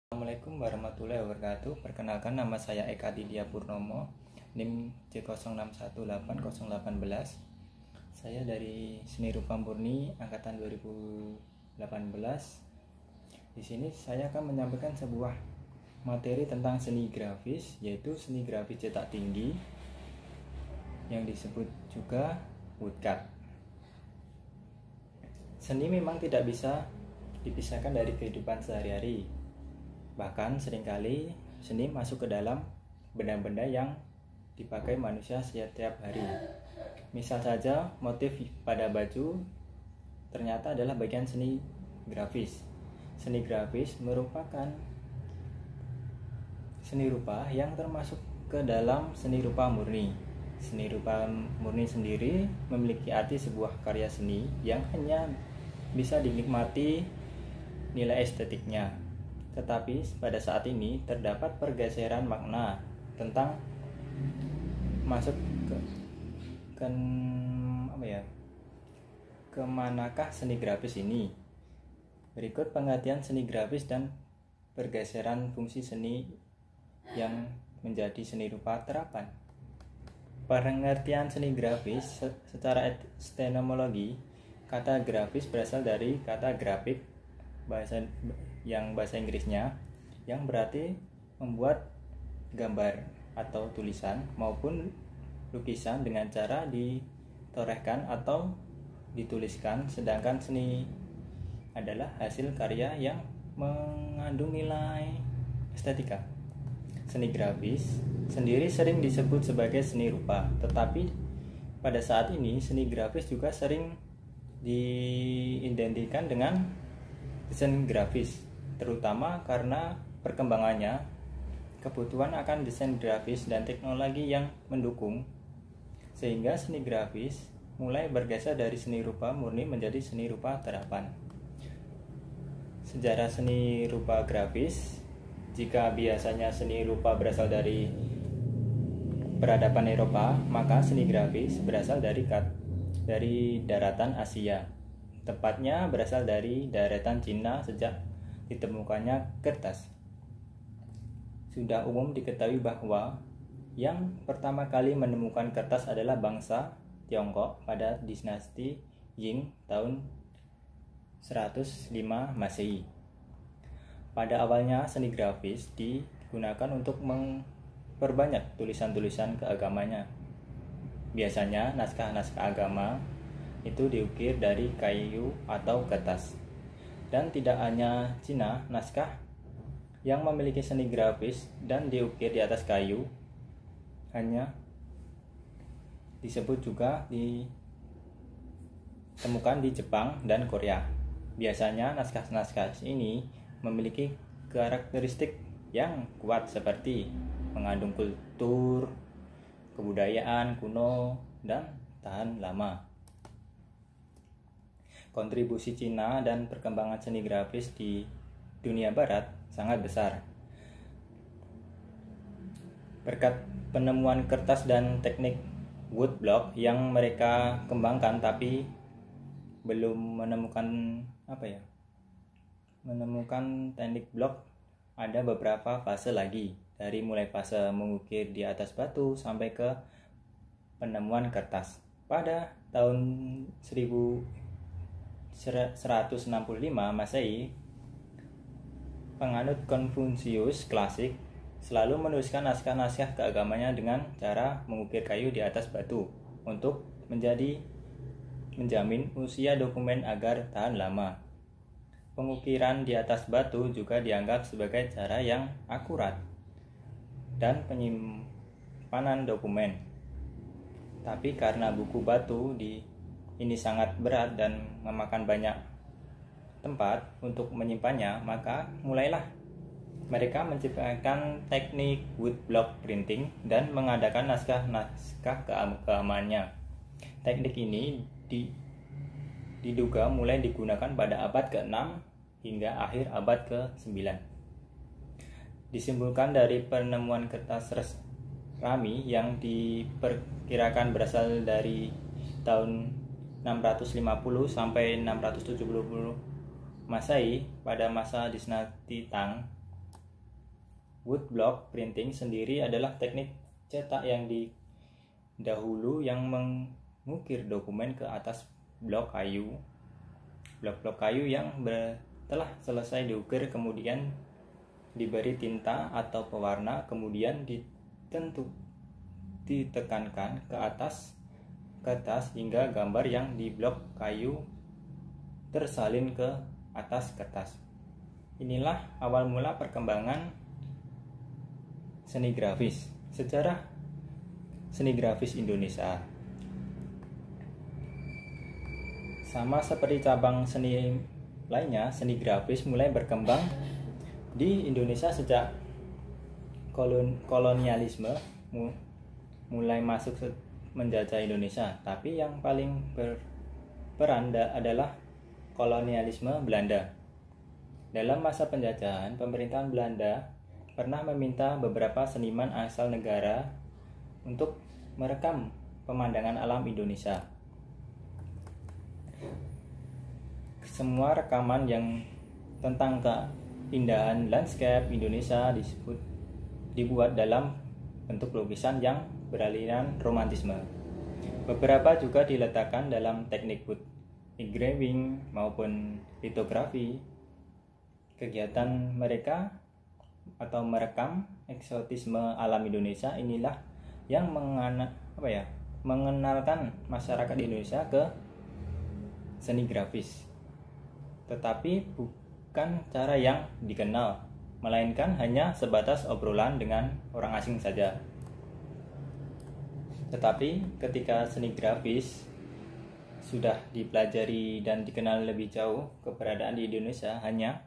Assalamualaikum warahmatullahi wabarakatuh. Perkenalkan, nama saya Eka Didia Purnomo, NIM J06180818. Saya dari Seni Rupa Murni angkatan 2018. Di sini saya akan menyampaikan sebuah materi tentang seni grafis, yaitu seni grafis cetak tinggi yang disebut juga woodcut. Seni memang tidak bisa dipisahkan dari kehidupan sehari-hari. Bahkan seringkali seni masuk ke dalam benda-benda yang dipakai manusia setiap hari. Misal saja, motif pada baju ternyata adalah bagian seni grafis. Seni grafis merupakan seni rupa yang termasuk ke dalam seni rupa murni. Seni rupa murni sendiri memiliki arti sebuah karya seni yang hanya bisa dinikmati nilai estetiknya. Tetapi pada saat ini terdapat pergeseran makna tentang masuk ke manakah seni grafis ini. Berikut pengertian seni grafis dan pergeseran fungsi seni yang menjadi seni rupa terapan. Pengertian seni grafis secara etimologi, kata grafis berasal dari kata grafik bahasa Inggrisnya, yang berarti membuat gambar atau tulisan maupun lukisan dengan cara ditorehkan atau dituliskan. Sedangkan seni adalah hasil karya yang mengandung nilai estetika. Seni grafis sendiri sering disebut sebagai seni rupa, tetapi pada saat ini seni grafis juga sering diidentikan dengan desain grafis, terutama karena perkembangannya, kebutuhan akan desain grafis dan teknologi yang mendukung, sehingga seni grafis mulai bergeser dari seni rupa murni menjadi seni rupa terapan. Sejarah seni rupa grafis: jika biasanya seni rupa berasal dari peradaban Eropa, maka seni grafis berasal dari daratan Asia. Tepatnya berasal dari daratan Cina sejak ditemukannya kertas. Sudah umum diketahui bahwa yang pertama kali menemukan kertas adalah bangsa Tiongkok pada dinasti Ying tahun 105 Masehi. Pada awalnya seni grafis digunakan untuk memperbanyak tulisan-tulisan keagamannya. Biasanya naskah-naskah agama itu diukir dari kayu atau kertas. Dan tidak hanya Cina, naskah yang memiliki seni grafis dan diukir di atas kayu hanya disebut juga ditemukan di Jepang dan Korea. Biasanya naskah-naskah ini memiliki karakteristik yang kuat seperti mengandung kultur, kebudayaan kuno, dan tahan lama. Kontribusi Cina dan perkembangan seni grafis di dunia barat sangat besar. Berkat penemuan kertas dan teknik woodblock yang mereka kembangkan, tapi belum menemukan teknik blok, ada beberapa fase lagi, dari mulai fase mengukir di atas batu sampai ke penemuan kertas. Pada tahun 1165 Masehi, penganut Konfusius klasik selalu menuliskan naskah-naskah keagamannya dengan cara mengukir kayu di atas batu untuk menjamin usia dokumen agar tahan lama. Pengukiran di atas batu juga dianggap sebagai cara yang akurat dan penyimpanan dokumen. Tapi karena buku batu ini sangat berat dan memakan banyak tempat untuk menyimpannya, maka mulailah mereka menciptakan teknik woodblock printing dan mengadakan naskah-naskah keagamannya. Teknik ini diduga mulai digunakan pada abad ke-6 hingga akhir abad ke-9. Disimpulkan dari penemuan kertas resmi yang diperkirakan berasal dari tahun 650 sampai 670 Masehi pada masa dinasti Tang, Woodblock printing sendiri adalah teknik cetak yang dahulu yang mengukir dokumen ke atas blok kayu. Blok-blok kayu yang telah selesai diukir kemudian diberi tinta atau pewarna, kemudian ditekankan ke atas kertas hingga gambar yang di blok kayu tersalin ke atas kertas. Inilah awal mula perkembangan seni grafis. Sejarah seni grafis Indonesia. Sama seperti cabang seni lainnya, seni grafis mulai berkembang di Indonesia sejak kolonialisme mulai masuk menjajah Indonesia. Tapi yang paling berperan adalah kolonialisme Belanda. Dalam masa penjajahan, pemerintahan Belanda pernah meminta beberapa seniman asal negara untuk merekam pemandangan alam Indonesia. Semua rekaman yang tentang keindahan landscape Indonesia dibuat dalam bentuk lukisan yang beraliran romantisme. Beberapa juga diletakkan dalam teknik wood engraving maupun litografi. Kegiatan mereka atau merekam eksotisme alam Indonesia inilah yang mengenalkan masyarakat Indonesia ke seni grafis. Tetapi bukan cara yang dikenal, melainkan hanya sebatas obrolan dengan orang asing saja. Tetapi ketika seni grafis sudah dipelajari dan dikenal lebih jauh, keberadaan di Indonesia hanya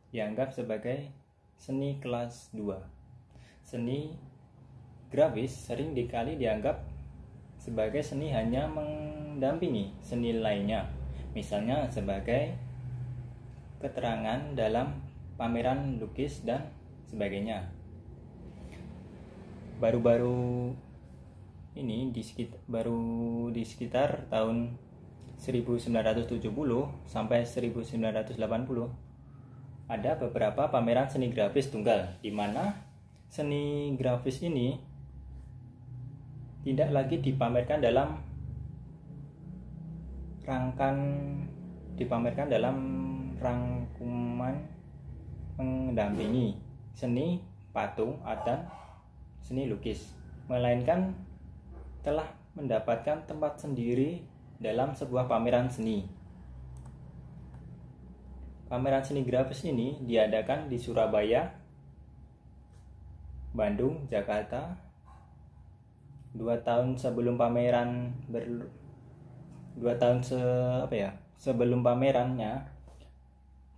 dianggap sebagai seni kelas 2. Seni grafis sering dikali dianggap sebagai seni hanya mendampingi seni lainnya, misalnya sebagai keterangan dalam pameran lukis dan sebagainya. Baru-baru ini di sekitar tahun 1970 sampai 1980 ada beberapa pameran seni grafis tunggal, di mana seni grafis ini tidak lagi dipamerkan dalam rangkuman mendampingi seni patung dan seni lukis, melainkan telah mendapatkan tempat sendiri dalam sebuah pameran seni. Pameran seni grafis ini diadakan di Surabaya, Bandung, Jakarta. 2 tahun sebelum sebelum pamerannya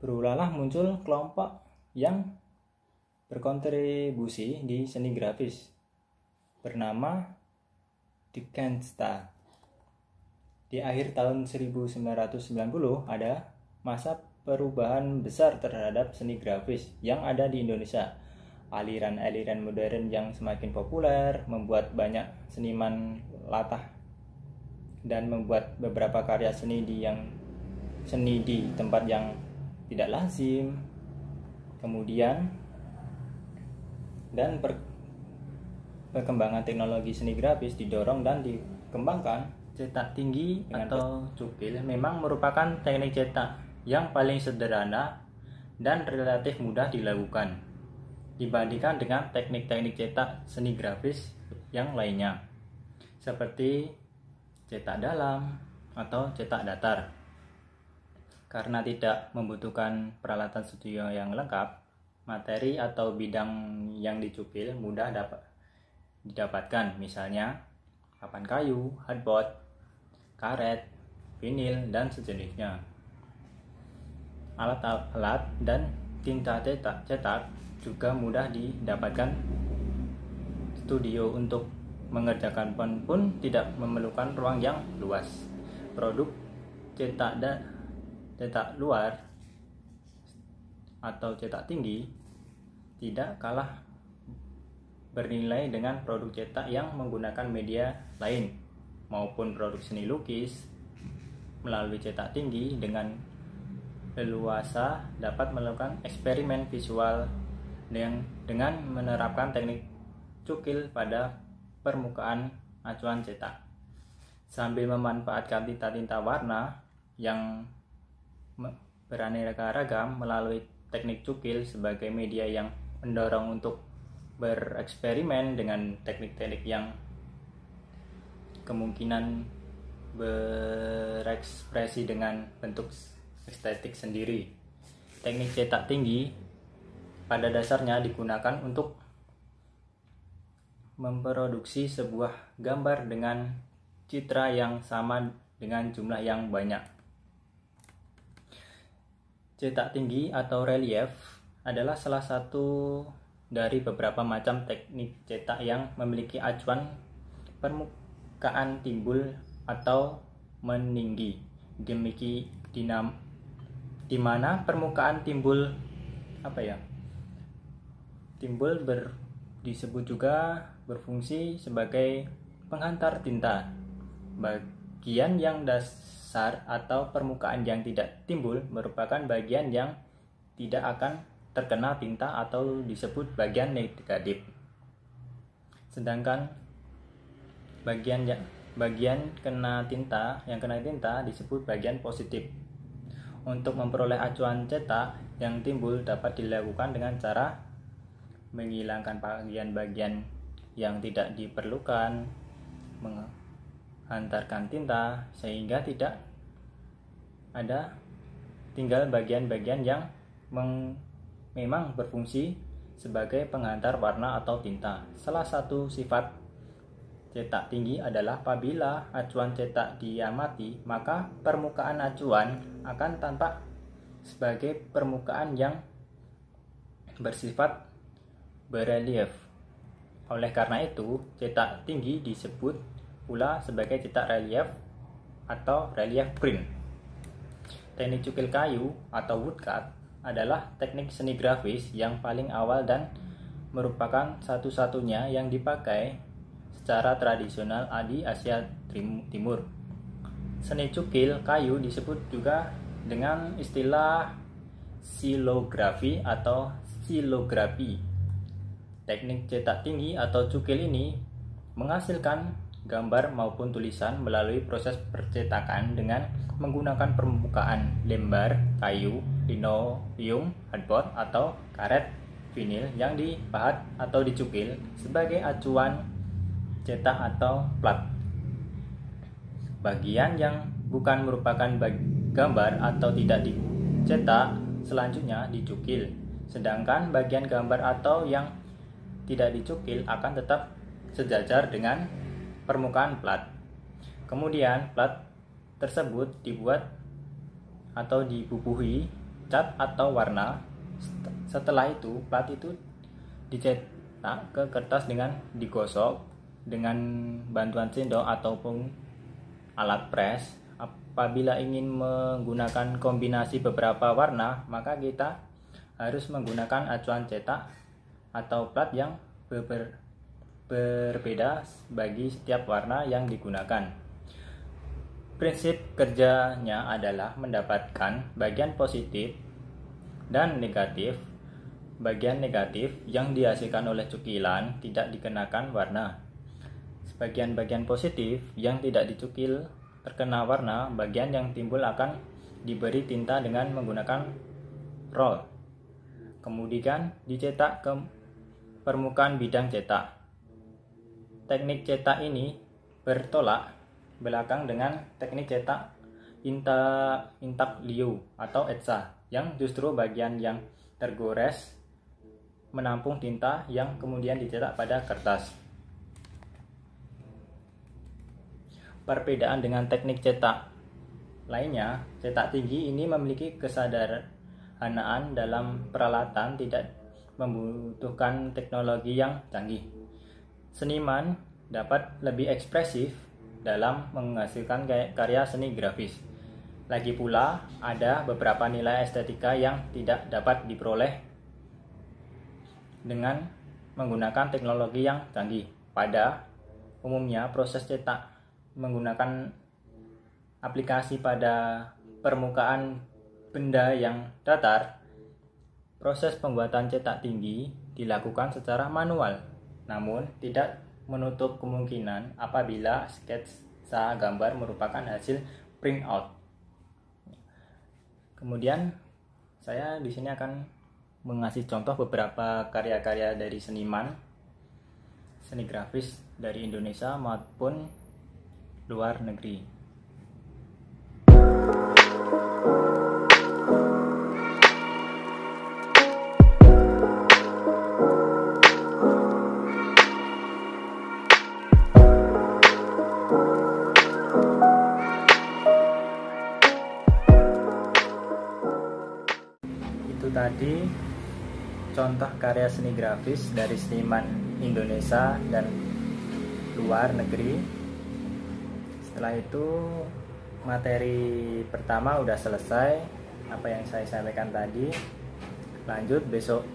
berulahlah muncul kelompok yang berkontribusi di seni grafis bernama Dickensta. Di akhir tahun 1990 ada masa perubahan besar terhadap seni grafis yang ada di Indonesia. Aliran-aliran modern yang semakin populer membuat banyak seniman latah dan membuat beberapa karya seni di tempat yang tidak lazim. Kemudian dan perkembangan teknologi seni grafis didorong dan dikembangkan. Cetak tinggi atau cupil memang merupakan teknik cetak yang paling sederhana dan relatif mudah dilakukan dibandingkan dengan teknik-teknik cetak seni grafis yang lainnya, seperti cetak dalam atau cetak datar. Karena tidak membutuhkan peralatan studio yang lengkap, materi atau bidang yang dicupil mudah didapatkan, misalnya papan kayu, hardboard, karet, vinil, dan sejenisnya. Alat-alat dan tinta cetak juga mudah didapatkan. Studio untuk mengerjakan pun tidak memerlukan ruang yang luas. Produk cetak luar atau cetak tinggi tidak kalah bernilai dengan produk cetak yang menggunakan media lain maupun produk seni lukis. Melalui cetak tinggi dengan leluasa dapat melakukan eksperimen visual dengan menerapkan teknik cukil pada permukaan acuan cetak, sambil memanfaatkan tinta-tinta warna yang beraneka ragam melalui teknik cukil sebagai media yang mendorong untuk bereksperimen dengan teknik-teknik yang kemungkinan berekspresi dengan bentuk estetik sendiri. Teknik cetak tinggi pada dasarnya digunakan untuk memproduksi sebuah gambar dengan citra yang sama dengan jumlah yang banyak. Cetak tinggi atau relief adalah salah satu dari beberapa macam teknik cetak yang memiliki acuan permukaan timbul atau meninggi. Di mana permukaan timbul disebut juga berfungsi sebagai penghantar tinta. Bagian yang dasar atau permukaan yang tidak timbul merupakan bagian yang tidak akan terkena tinta atau disebut bagian negatif. Sedangkan bagian kena tinta disebut bagian positif. Untuk memperoleh acuan cetak yang timbul dapat dilakukan dengan cara menghilangkan bagian-bagian yang tidak diperlukan, menghantarkan tinta sehingga tidak ada tinggal bagian-bagian yang memang berfungsi sebagai penghantar warna atau tinta. Salah satu sifat cetak tinggi adalah apabila acuan cetak diamati, maka permukaan acuan akan tampak sebagai permukaan yang bersifat berelief. Oleh karena itu, cetak tinggi disebut pula sebagai cetak relief atau relief print. Teknik cukil kayu atau woodcut adalah teknik seni grafis yang paling awal dan merupakan satu-satunya yang dipakai secara tradisional di Asia Timur. Seni cukil kayu disebut juga dengan istilah silografi atau silografi. Teknik cetak tinggi atau cukil ini menghasilkan gambar maupun tulisan melalui proses percetakan dengan menggunakan permukaan lembar kayu, linoleum, hardboard atau karet vinil yang dipahat atau dicukil sebagai acuan cetak atau plat. Bagian yang bukan merupakan gambar atau tidak dicetak selanjutnya dicukil, sedangkan bagian gambar atau yang tidak dicukil akan tetap sejajar dengan permukaan plat. Kemudian plat tersebut dibuat atau dibubuhi cat atau warna. Setelah itu plat itu dicetak ke kertas dengan digosok dengan bantuan sendok ataupun alat press. Apabila ingin menggunakan kombinasi beberapa warna, maka kita harus menggunakan acuan cetak atau plat yang berbeda bagi setiap warna yang digunakan. Prinsip kerjanya adalah mendapatkan bagian positif dan negatif. Bagian negatif yang dihasilkan oleh cukilan tidak dikenakan warna. Bagian-bagian positif yang tidak dicukil terkena warna. Bagian yang timbul akan diberi tinta dengan menggunakan roll, kemudian dicetak ke permukaan bidang cetak. Teknik cetak ini bertolak belakang dengan teknik cetak intaglio atau etsa, yang justru bagian yang tergores menampung tinta yang kemudian dicetak pada kertas. Perbedaan dengan teknik cetak lainnya, cetak tinggi ini memiliki kesederhanaan dalam peralatan, tidak membutuhkan teknologi yang canggih. Seniman dapat lebih ekspresif dalam menghasilkan karya seni grafis. Lagi pula, ada beberapa nilai estetika yang tidak dapat diperoleh dengan menggunakan teknologi yang canggih. Pada umumnya, proses cetak menggunakan aplikasi pada permukaan benda yang datar Proses pembuatan cetak tinggi dilakukan secara manual, namun tidak menutup kemungkinan apabila sketsa gambar merupakan hasil print out. Kemudian saya di sini akan mengasih contoh beberapa karya-karya dari seniman seni grafis dari Indonesia maupun luar negeri. Itu tadi contoh karya seni grafis dari seniman Indonesia dan luar negeri. Setelah itu materi pertama udah selesai, apa yang saya sampaikan tadi. Lanjut besok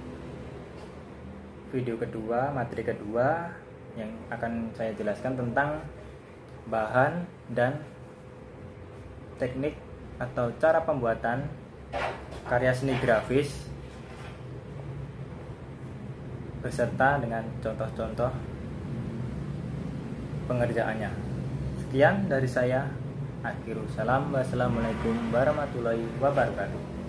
video kedua, materi kedua yang akan saya jelaskan tentang bahan dan teknik atau cara pembuatan karya seni grafis beserta dengan contoh-contoh pengerjaannya. Sekian dari saya. Akhirul salam. Wassalamualaikum warahmatullahi wabarakatuh.